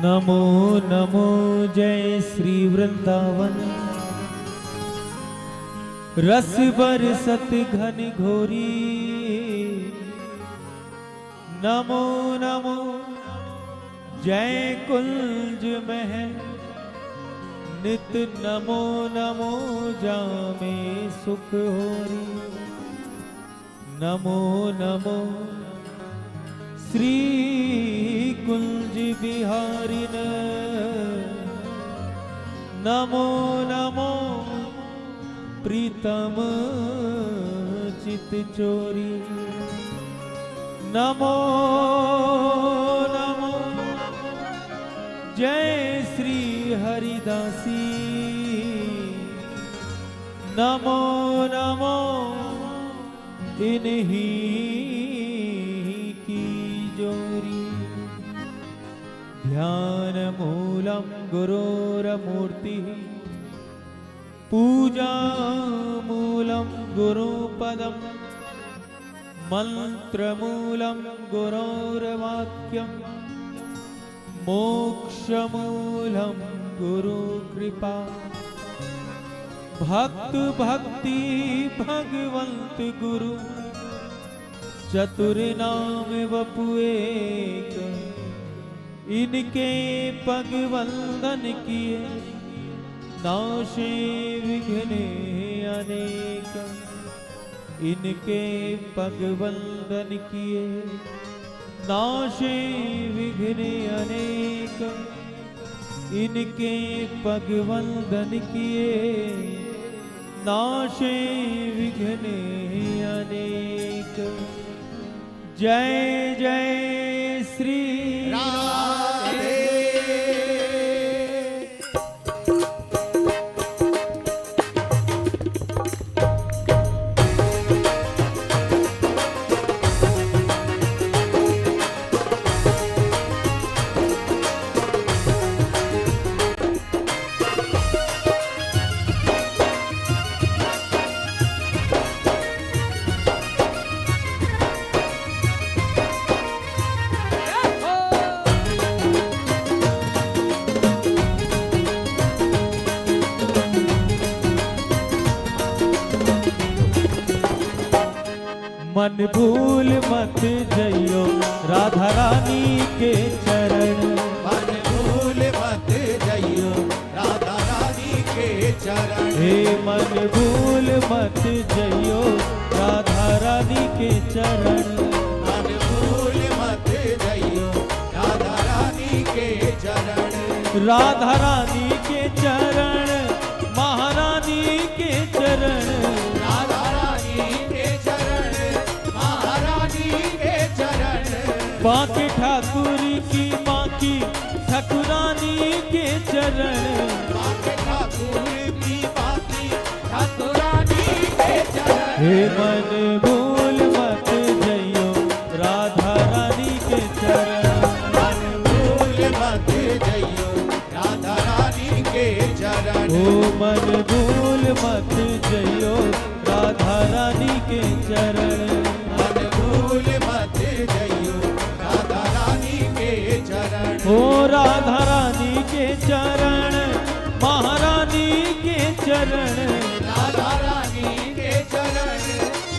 नमो नमो जय श्री वृंदावन। रस बरसत घन घोरी। नमो नमो जय कुंज महल। नित नमो नमो जामे सुख होरी। नमो नमो श्री कुंज बिहारी न। नमो नमो प्रीतम चित चोरी। नमो नमो जय श्री हरिदासी। नमो नमो इन्हीं की जोरी। ध्यान मूलम गुरोरमूर्ति। पूजा मूलम गुरुपदम। मंत्र मूलम गुरोर्वाक्यम। मोक्ष मूलम गुरु कृपा। भक्त भक्ति भगवंत गुरु। चतुर नाम वपु एक। इनके पग वंदन किए। नाशे विघ्ने अनेक। इनके पग वंदन किए। नाशे विघ्ने अनेक। इनके पग वंदन किए। नाशे विघ्ने अनेक। जय जय श्री राधे। मन भूल मत जइयो राधा रानी के चरण। मन भूल मत जइयो राधा रानी के चरण। हे मन भूल मत जइयो राधा रानी के चरण। मन भूल मत जइयो राधा रानी के चरण। राधा रानी के चरण महारानी के चरण। राधा रानी के चरण महारानी के चरण। बांके ठाकुर की बांकी ठाकुरानी के चरण। बांके ठाकुर की बांकी ठाकुरानी के चरण। हे मन भूल मत जइयो राधा रानी के चरण। मन भूल मत जइयो राधा रानी के चरण। ओ मन भूल मत जइयो राधा रानी के चरण। मन भूल मत जइयो राधा रानी के चरण। ओ राधा रानी के चरण महारानी के चरण। राधा रानी के चरण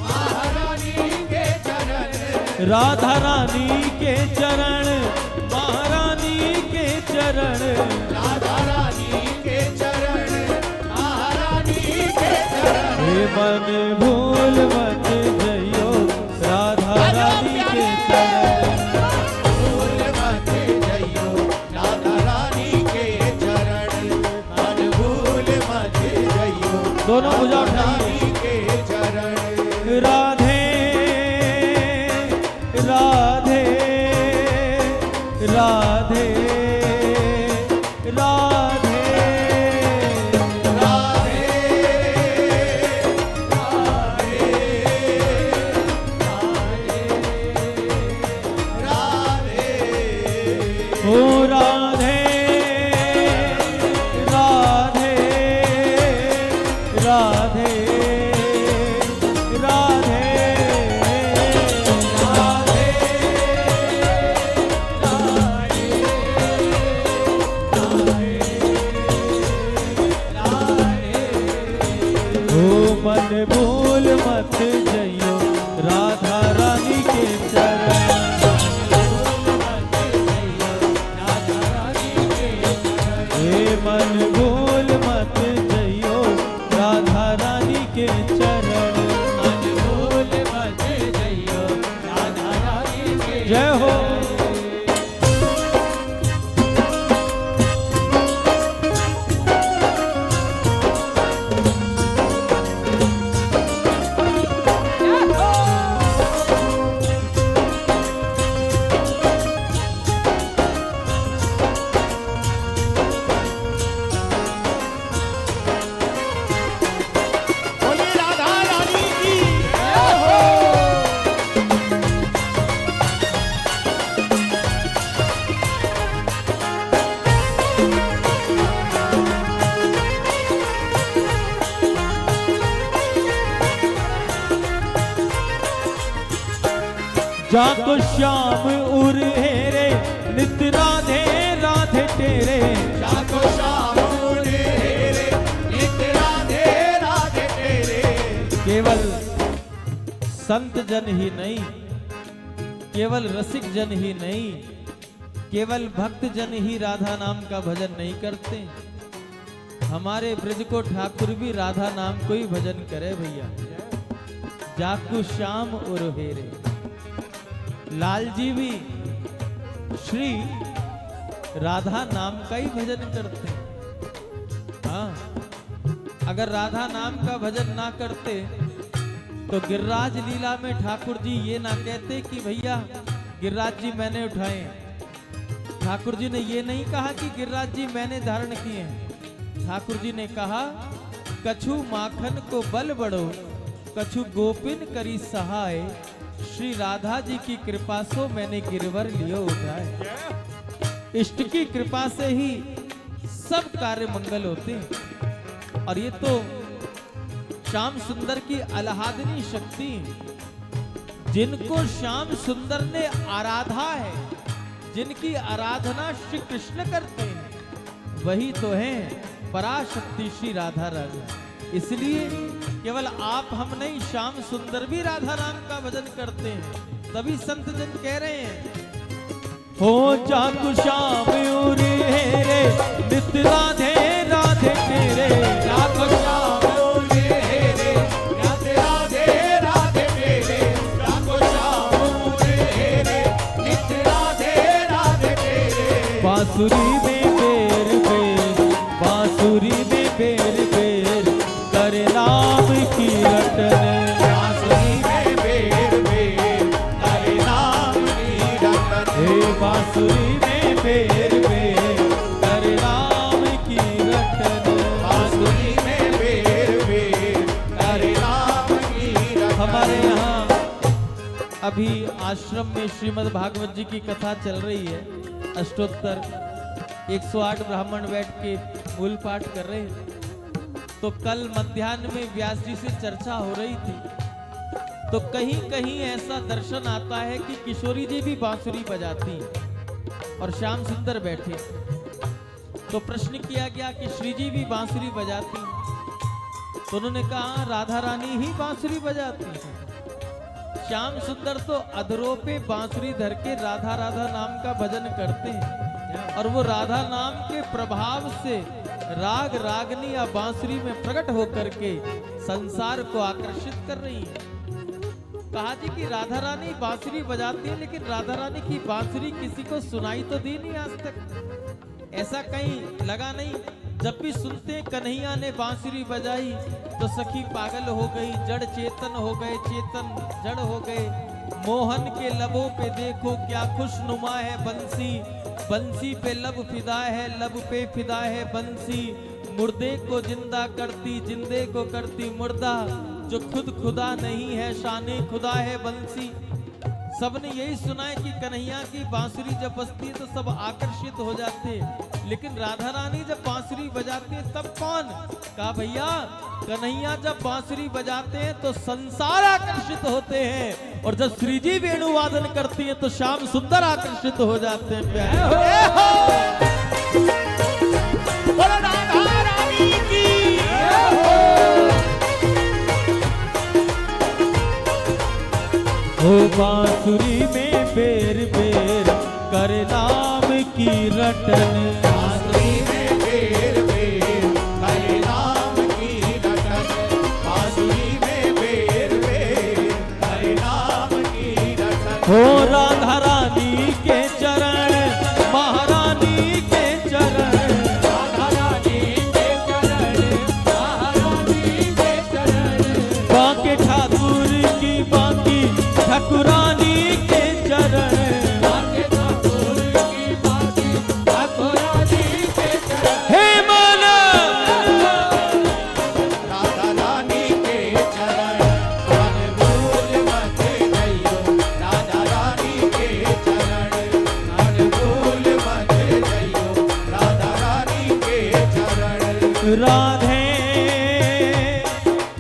महारानी के चरण। राधा रानी के चरण महारानी के चरण। राधा रानी के चरण महारानी के चरण। हे मन भूल मत जइयो राधा रानी के चरण। भूल मत जइयो राधा रानी के चरण। मन भूल मत जइयो दोनों भुजा राधा उठाइए। रानी के चरण। राधे राधे राधे राधे ओ राधे राधे राधे राधे राधे मन भूल मत जइयो राधा रानी के चरण। मन भूल मत जइयो राधा रानी के जय हो। बोलिए राधा रानी की जाको श्याम उर हेरे नित राधे राधे तेरे। जाको श्याम रे नित राधे राधे तेरे। केवल संत जन ही नहीं, केवल रसिक जन ही नहीं, केवल भक्त जन ही राधा नाम का भजन नहीं करते। हमारे ब्रज को ठाकुर भी राधा नाम को ही भजन करे भैया। जाकू श्याम उर हेरे, लाल जी भी श्री राधा नाम का ही भजन करते हैं। हाँ, अगर राधा नाम का भजन ना करते तो गिरिराज लीला में ठाकुर जी ये ना कहते कि भैया गिरिराज जी मैंने उठाए। ठाकुर जी ने ये नहीं कहा कि गिरिराज जी मैंने धारण किए हैं। ठाकुर जी ने कहा कछु माखन को बल बढ़ो, कछु गोपिन करी सहाय, श्री राधा जी की कृपा से मैंने गिरवर लियो उठाए। इष्ट की कृपा से ही सब कार्य मंगल होते हैं। और ये तो श्याम सुंदर की अलाहादनी शक्ति है। जिनको श्याम सुंदर ने आराधा है, जिनकी आराधना श्री कृष्ण करते हैं, वही तो हैं पराशक्ति श्री राधा रानी। इसलिए केवल आप हम नहीं, श्याम सुंदर भी राधा नाम का भजन करते हैं। तभी संत जन कह रहे हैं हो जाकू श्याम उर हेरे नित राधे राधे तेरे। जाको श्याम रे नित राधे राधे तेरे। जाको श्याम रे नित राधे राधे तेरे। बांसुरी में बेर बेर, बांसुरी में बेर बेर करे नाम की रटन। बांसुरी में बेर बेर करे नाम की रटन। हे बांसुरी में बेर बेर करे नाम की रटन। बांसुरी में बेर बेर करे नाम की रटन। हमारे यहाँ अभी आश्रम में श्रीमद् भागवत जी की कथा चल रही है। अष्टोत्तर 108 ब्राह्मण बैठ के मूल पाठ कर रहे हैं। तो कल मध्याह्न में व्यास जी से चर्चा हो रही थी, तो कहीं कहीं ऐसा दर्शन आता है कि किशोरी जी भी बांसुरी बजाती और श्याम सुंदर बैठे। तो प्रश्न किया गया कि श्री जी भी बांसुरी बजाती, तो उन्होंने कहा राधा रानी ही बांसुरी बजाती है। श्याम सुंदर तो अधरों पे बांसुरी धर के राधा राधा नाम का भजन करते हैं, और वो राधा नाम के प्रभाव से राग रागनी या बांसुरी में प्रकट होकर के संसार को आकर्षित कर रही है। कहा जी कि राधा रानी बांसुरी बजाती है, लेकिन राधा रानी की बांसुरी किसी को सुनाई तो दी नहीं आज तक। ऐसा कहीं लगा नहीं। जब भी सुनते कन्हैया ने बांसुरी बजाई तो सखी पागल हो गई, जड़ चेतन हो गए, चेतन जड़ हो गए। मोहन के लबों पे देखो क्या खुशनुमा है बंसी, बंसी पे लब फिदा है, लब पे फिदा है बंसी। मुर्दे को जिंदा करती, जिंदे को करती मुर्दा, जो खुद खुदा नहीं है शाने खुदा है बंसी। सबने यही सुना है कि कन्हैया की बांसुरी जब बजती है तो सब आकर्षित हो जाते हैं, लेकिन राधा रानी जब बांसुरी बजाते हैं तब कौन? कहा भैया कन्हैया जब बांसुरी बजाते हैं तो संसार आकर्षित होते हैं, और जब श्री जी वेणु वादन करती हैं तो श्याम सुंदर आकर्षित हो जाते हैं। राधा रानी की हो बांसुरी में बेर बेर कर नाम की रटन, बांसुरी में बेर हो राधा रानी के चरण, महारानी के चरण, राधा रानी के चरण, महारानी के चरण, बांके ठाकुर की बांकी ठाकुरानी के चरण, बांके ठाकुर की बांकी ठाकुरानी के चरण। हे मन राधा रानी के चरण मन भूल मत जइयो, राधा रानी के चरण मन भूल मत जइयो, राधा रानी के चरण। राधे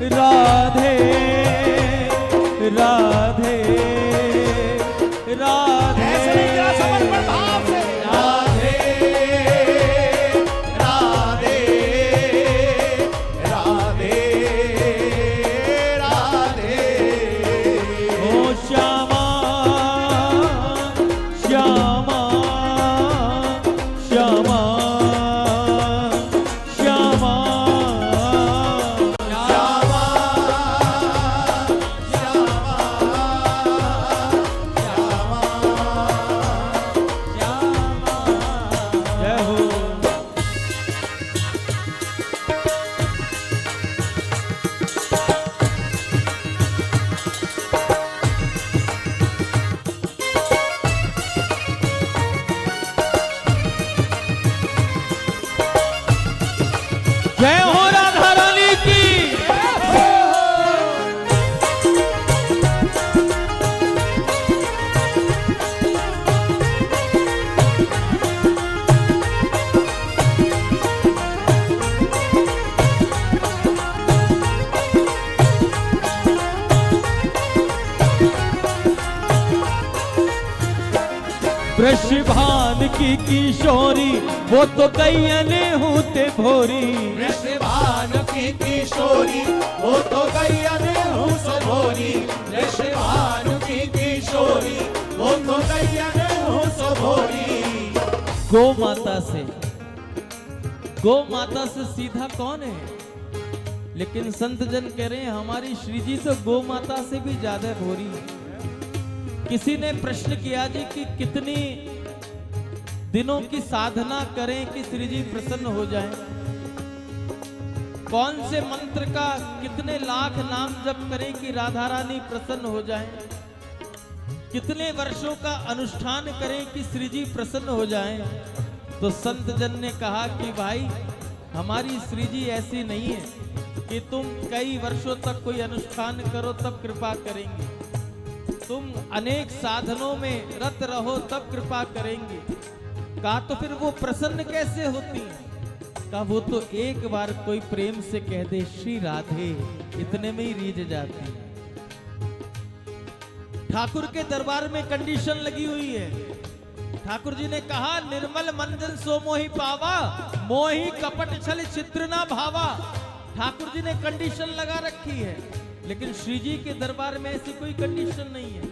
राधे राधे राधे ऐसे नहीं तेरा समर्पण भाव से। राधे राधे राधे राधे। ओ श्यामा श्यामा श्यामा श्यामा श्यामा जय हो। जय हो राधा रानी की। वृषभान की किशोरी वो तो गैयने होते भोरी, वृषभान की किशोरी वो तो गैयन हूँ सभोरी, वृषभान की किशोरी वो तो गैयन हूँ सभोरी। गौ माता से सीधा कौन है? लेकिन संत जन कह रहे हैं हमारी श्री जी तो गौ माता से भी ज्यादा भोरी है। किसी ने प्रश्न किया जी कि कितनी दिनों की साधना करें कि श्री जी प्रसन्न हो जाएं? कौन से मंत्र का कितने लाख नाम जप करें कि राधा रानी प्रसन्न हो जाएं? कितने वर्षों का अनुष्ठान करें कि श्री जी प्रसन्न हो जाएं? तो संत जन ने कहा कि भाई हमारी श्री जी ऐसी नहीं है कि तुम कई वर्षों तक कोई अनुष्ठान करो तब कृपा करेंगे, तुम अनेक साधनों में रत रहो तब कृपा करेंगे। कहा तो फिर वो प्रसन्न कैसे होती हैं? कहा वो तो एक बार कोई प्रेम से कह दे श्री राधे, इतने में ही रीझ जाती है। ठाकुर के दरबार में कंडीशन लगी हुई है। ठाकुर जी ने कहा निर्मल मंजन सो मोहि पावा, मोहि कपट छल छिद्र ना भावा। ठाकुर जी ने कंडीशन लगा रखी है, लेकिन श्री जी के दरबार में ऐसी कोई कंडीशन नहीं है।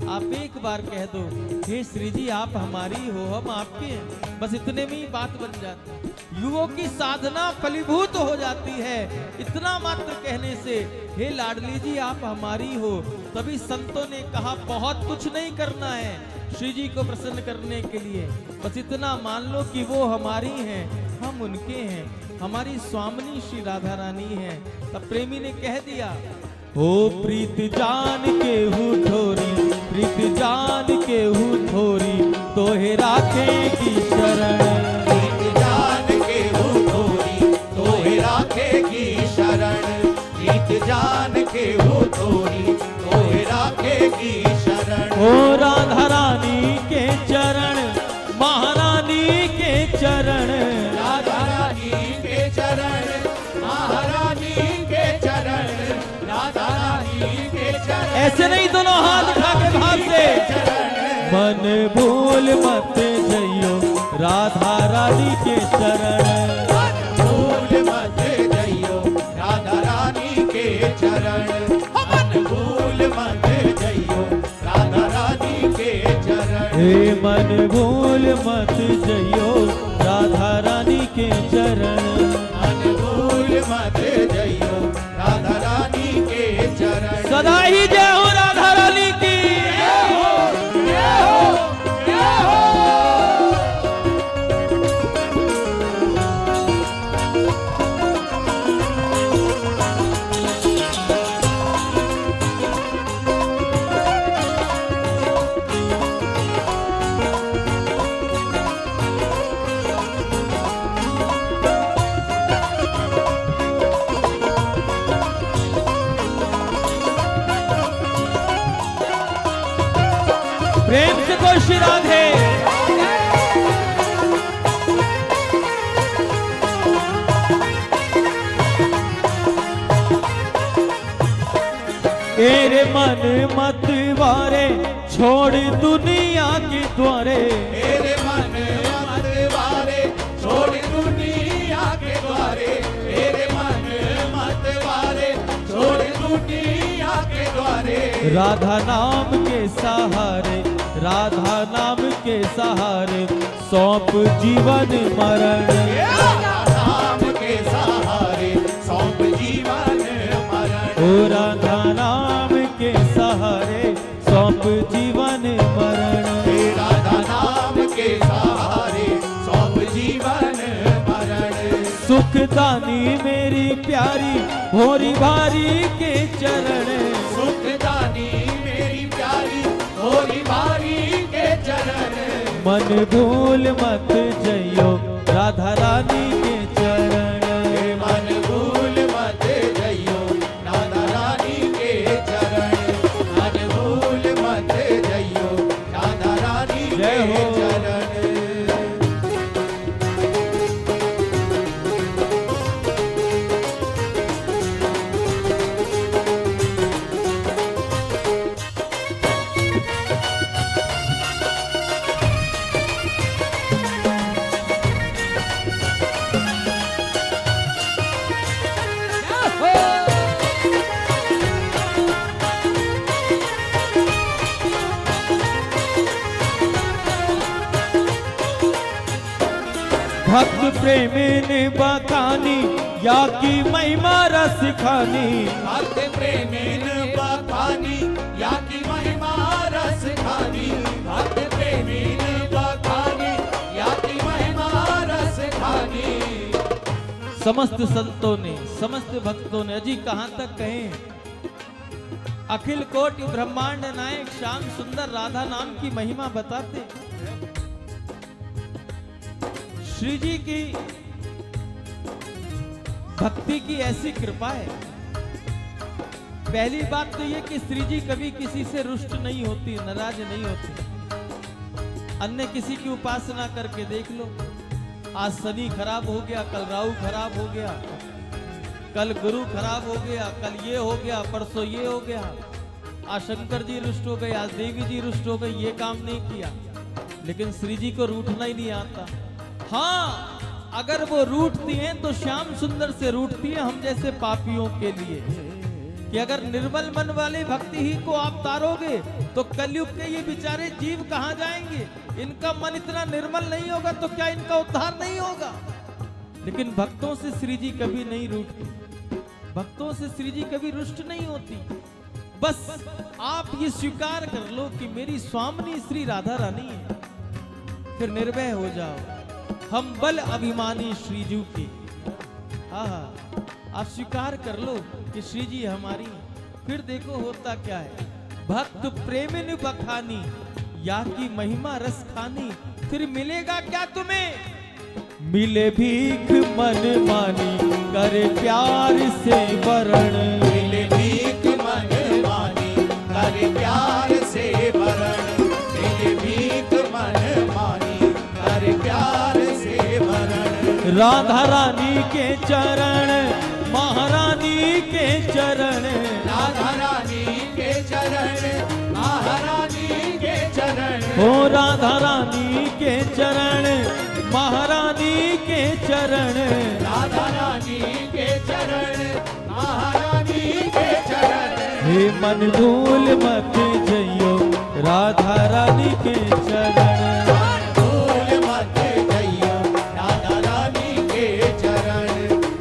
आप एक बार कह दो हे श्री जी आप हमारी हो हम आपके हैं, बस इतने में ही बात बन जाती है। युवों की साधना फलीभूत हो जाती है इतना मात्र कहने से, हे लाडली जी आप हमारी हो। तभी संतों ने कहा बहुत कुछ नहीं करना है श्री जी को प्रसन्न करने के लिए, बस इतना मान लो कि वो हमारी हैं हम उनके हैं, हमारी स्वामिनी श्री राधा रानी है। तब प्रेमी ने कह दिया हो प्रीत जान के हूँ ठोरी, प्रीत जान के हूँ ठोरी, तोहे राखेगी शरण। प्रीत जान के हूँ ठोरी, तोहे राखेगी शरण। प्रीत जान के हूँ ठोरी, तोहे राखेगी शरण। ओ राधा रानी के चरण, महारानी के चरण, राधा रानी के चरण, महारानी के चरण, राधा रानी के चरण। ऐसे नहीं दोनों हाथ उठा के भाव से मन भूल मत जइयो राधा रानी के चरण। भूल मत जइयो राधा रानी के चरण। मन भूल मत जइयो राधा रानी के चरण। हे मन भूल मत जइयो राधा रानी के चरण। मन भूल मत जइयो राधा रानी के चरण। सदा ही जय हो राधा रानी की। श्री राधे। तेरे मन मत वारे छोड़ दुनिया के द्वारे, मेरे मन मत वारे छोड़ दुनिया के द्वारे, मेरे मन मत वारे छोड़ दुनिया के द्वारे। राधा नाम के सहारे, राधा नाम के सहारे सौंप जीवन मरण। राधा नाम के सहारे सौंप जीवन मरण। ओ राधा नाम के सहारे सौंप जीवन मरण। राधा नाम के सहारे सौंप जीवन मरण। सुखदानी मेरी प्यारी भोरी भारी के चरण, सुखदानी मेरी प्यारी भोरी भारी के चरण। मन भूल मत जइयो राधा रानी के चरण। मन भूल मत जइयो राधा रानी के चरण। मन भूल मत जइयो राधा रानी के चरण। भक्त प्रेम ने बखानी या की महिमा रस खानी। भक्त प्रेमीन बखानी या की महिमा रस खानी। भक्त प्रेमीन बखानी या की महिमा रस खानी। समस्त संतों ने समस्त भक्तों ने अजी कहां तक कहें, अखिल कोटि ब्रह्मांड नायक श्याम सुंदर राधा नाम की महिमा बताते। श्री जी की भक्ति की ऐसी कृपा है। पहली बात तो ये कि श्री जी कभी किसी से रुष्ट नहीं होती, नाराज नहीं होती। अन्य किसी की उपासना करके देख लो, आज शनि खराब हो गया, कल राहु खराब हो गया, कल गुरु खराब हो गया, कल ये हो गया, परसों ये हो गया। आज शंकर जी रुष्ट हो गए, आज देवी जी रुष्ट हो गई, ये काम नहीं किया। लेकिन श्री जी को रूठना ही नहीं आता। हाँ, अगर वो रूठती हैं तो श्याम सुंदर से रूठती है, हम जैसे पापियों के लिए। कि अगर निर्मल मन वाले भक्ति ही को आप तारोगे तो कलयुग के ये बेचारे जीव कहां जाएंगे। इनका मन इतना निर्मल नहीं होगा तो क्या इनका उद्धार नहीं होगा। लेकिन भक्तों से श्री जी कभी नहीं रूठती, भक्तों से श्री जी कभी रुष्ट नहीं होती। बस आप ये स्वीकार कर लो कि मेरी स्वामिनी श्री राधा रानी है, फिर निर्भय हो जाओ। हम बल अभिमानी श्रीजू के। हाँ, आप स्वीकार कर लो कि श्री जी हमारी। फिर देखो होता क्या है, भक्त प्रेमिन बखानी या की महिमा रस खानी। फिर मिलेगा क्या तुम्हें, मिले भीख मन मानी करे प्यार से वरण। मिले भीख मन मानी करे प्यार से वरण। मिले भीख मन मानी करे प्यार से वरण। राधा रानी के चरण, महारानी के चरण। राधा रानी के चरण, महारानी के चरण। हो राधा रानी के चरण, महारानी के चरण। राधा रानी के चरण, महारानी के चरण। हे मन भूल मत जइयो राधा रानी के चरण। भूल मत जइयो राधा रानी के चरण।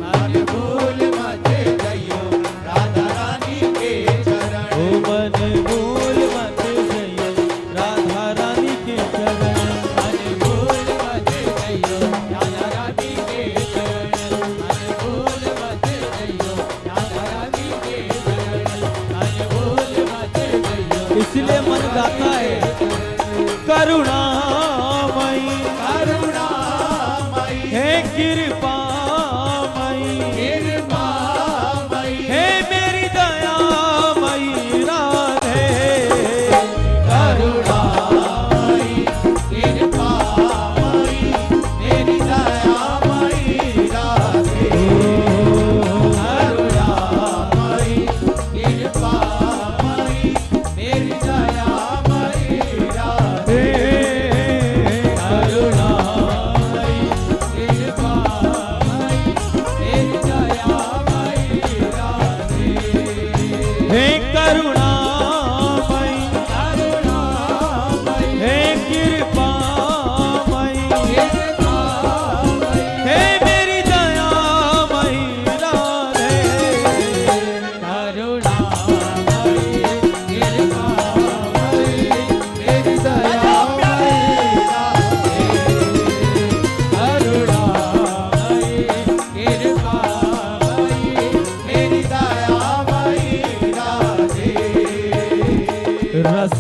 मन भूल मत जइयो राधा रानी के चरण। ओ मन भूल मत जइयो राधा रानी के चरण। मन भूल मत जइयो राधा रानी के चरण। मन भूल मत जइयो राधा रानी के चरण। मन भूल मत जइयो। इसलिए मन गाता है करुणामयी, करुणामयी हे कृपामयी, कृपामयी हे मेरी दयामयी राधे। करुणामयी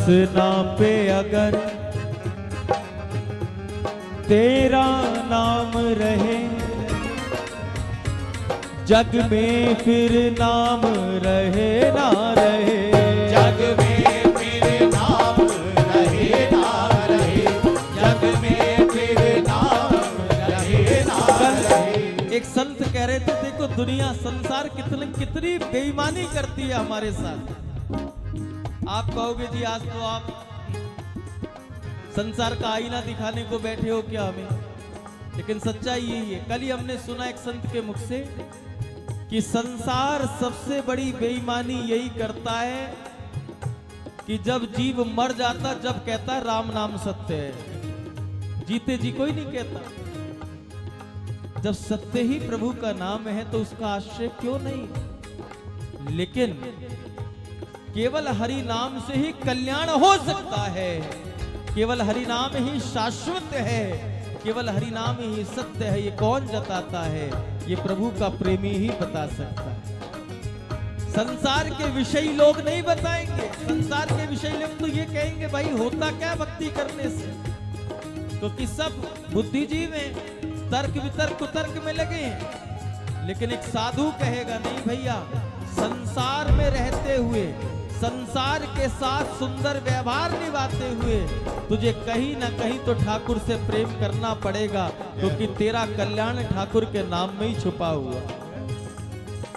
रसना पे अगर तेरा नाम रहे, जग में फिर नाम रहे ना रहे। जग में फिर नाम रहे ना रहे, जग में फिर नाम रहे ना रहे। एक संत कह रहे थे, देखो दुनिया संसार कितनी बेईमानी करती है हमारे साथ। आप कहोगे जी आज तो आप संसार का आईना दिखाने को बैठे हो क्या हमें, लेकिन सच्चाई यही है। कल ही हमने सुना एक संत के मुख से कि संसार सबसे बड़ी बेईमानी यही करता है कि जब जीव मर जाता, जब कहता है राम नाम सत्य है। जीते जी कोई नहीं कहता। जब सत्य ही प्रभु का नाम है तो उसका आश्रय क्यों नहीं। लेकिन केवल हरि नाम से ही कल्याण हो सकता है, केवल हरि नाम ही शाश्वत है, केवल हरि नाम ही सत्य है। ये कौन जताता है? ये प्रभु का प्रेमी ही बता सकता है। संसार के विषयी लोग नहीं बताएंगे। संसार के विषयी लोग तो ये कहेंगे भाई होता क्या भक्ति करने से, क्योंकि सब बुद्धिजीव हैं, तर्क वितर्क कुतर्क में लगे हैं। लेकिन एक साधु कहेगा नहीं भैया, संसार में रहते हुए, संसार के साथ सुंदर व्यवहार निभाते हुए तुझे कहीं ना कहीं तो ठाकुर से प्रेम करना पड़ेगा, क्योंकि तेरा कल्याण ठाकुर के नाम में ही छुपा हुआ।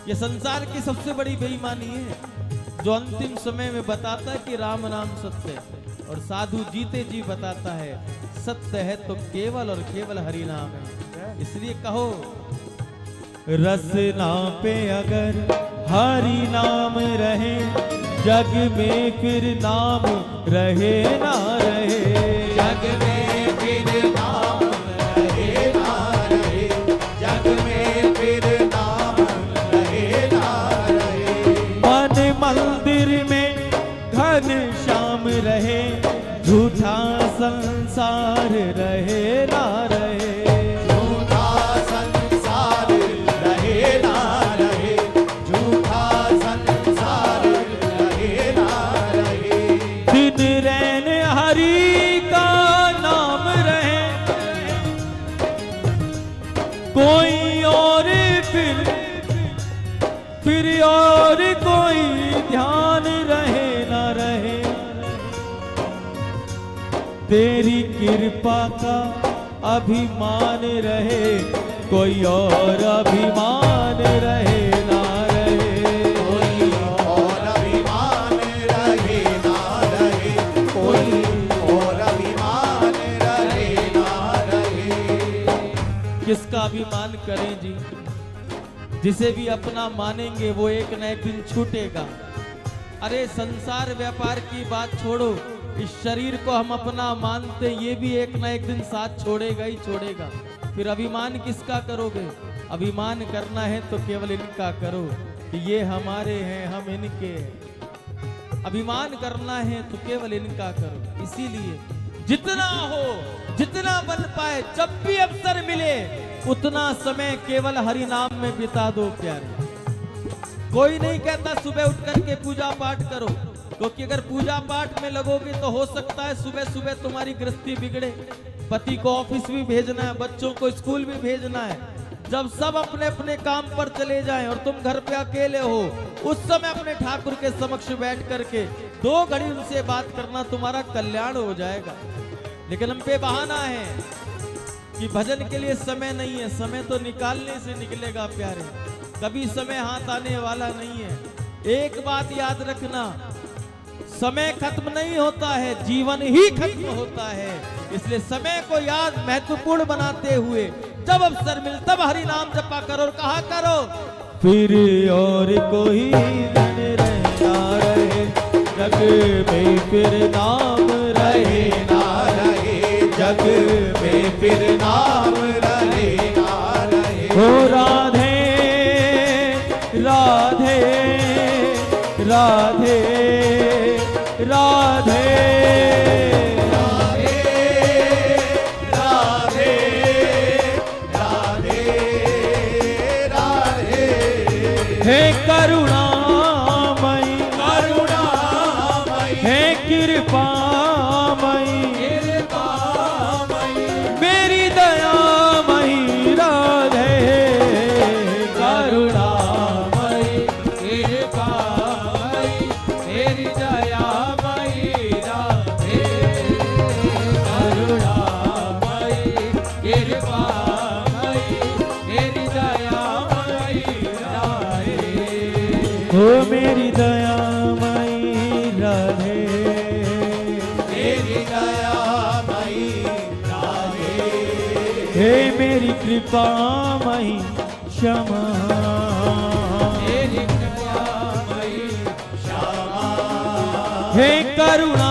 ये संसार की सबसे बड़ी बेईमानी है, जो अंतिम समय में बताता है कि राम नाम सत्य है, और साधु जीते जी बताता है सत्य है तो केवल और केवल हरि नाम है। इसलिए कहो रसना पे अगर हरि नाम रहे, जग में फिर नाम रहे ना रहे। जग में फिर नाम रहे ना रहे, जग में फिर नाम रहे ना रहे। मन मंदिर में घन श्याम रहे, झूठा संसार रहे ना रहे। झूठा संसार रहे ना रहे, झूठा संसार रहे ना रहे। दिन रैन हरि का नाम रहे, कोई और फिर और कोई ध्यान रहे ना रहे। तेरी कृपा का अभिमान रहे, कोई और अभिमान रहे ना रहे। कोई और अभिमान रहे ना रहे, कोई और अभिमान रहे ना रहे। किसका अभिमान करें जी? जिसे भी अपना मानेंगे वो एक न एक दिन छूटेगा। अरे संसार व्यापार की बात छोड़ो, इस शरीर को हम अपना मानते, ये भी एक न एक दिन साथ छोड़ेगा ही छोड़ेगा। फिर अभिमान किसका करोगे? अभिमान करना है तो केवल इनका करो कि ये हमारे हैं, हम इनके हैं। अभिमान करना है तो केवल इनका करो। इसीलिए जितना हो, जितना बन पाए, जब भी अवसर मिले उतना समय केवल हरि नाम में बिता दो प्यारे। कोई नहीं कहता सुबह उठ करके पूजा पाठ करो, क्योंकि अगर पूजा पाठ में लगोगे तो हो सकता है सुबह सुबह तुम्हारी गृहस्थी बिगड़े, पति को ऑफिस भी भेजना है, बच्चों को स्कूल भी भेजना है। जब सब अपने अपने काम पर चले जाएं और तुम घर पे अकेले हो, उस समय अपने ठाकुर के समक्ष बैठ करके 2 घड़ी उनसे बात करना, तुम्हारा कल्याण हो जाएगा। लेकिन हम पे बहाना है कि भजन के लिए समय नहीं है। समय तो निकालने से निकलेगा प्यारे, कभी समय हाथ आने वाला नहीं है। एक बात याद रखना, समय खत्म नहीं होता है, जीवन ही खत्म होता है। इसलिए समय को याद महत्वपूर्ण बनाते हुए जब अवसर मिले तब हरि नाम जपा करो और कहा करो फिर और कोई धन रहना रहे, जग में फिर नाम रहे ना रहे, जग में फिर नाम रहे ना रहे। हो राधे राधे राधे राधे राधे राधे राधे राधे। हे करुणामयी करुणामयी हे कृपा हो मेरी दयामयी राधे, मेरी दयामयी राधे, हे मेरी कृपामयी क्षमा, मेरी कृपामयी क्षमा, हे करुणा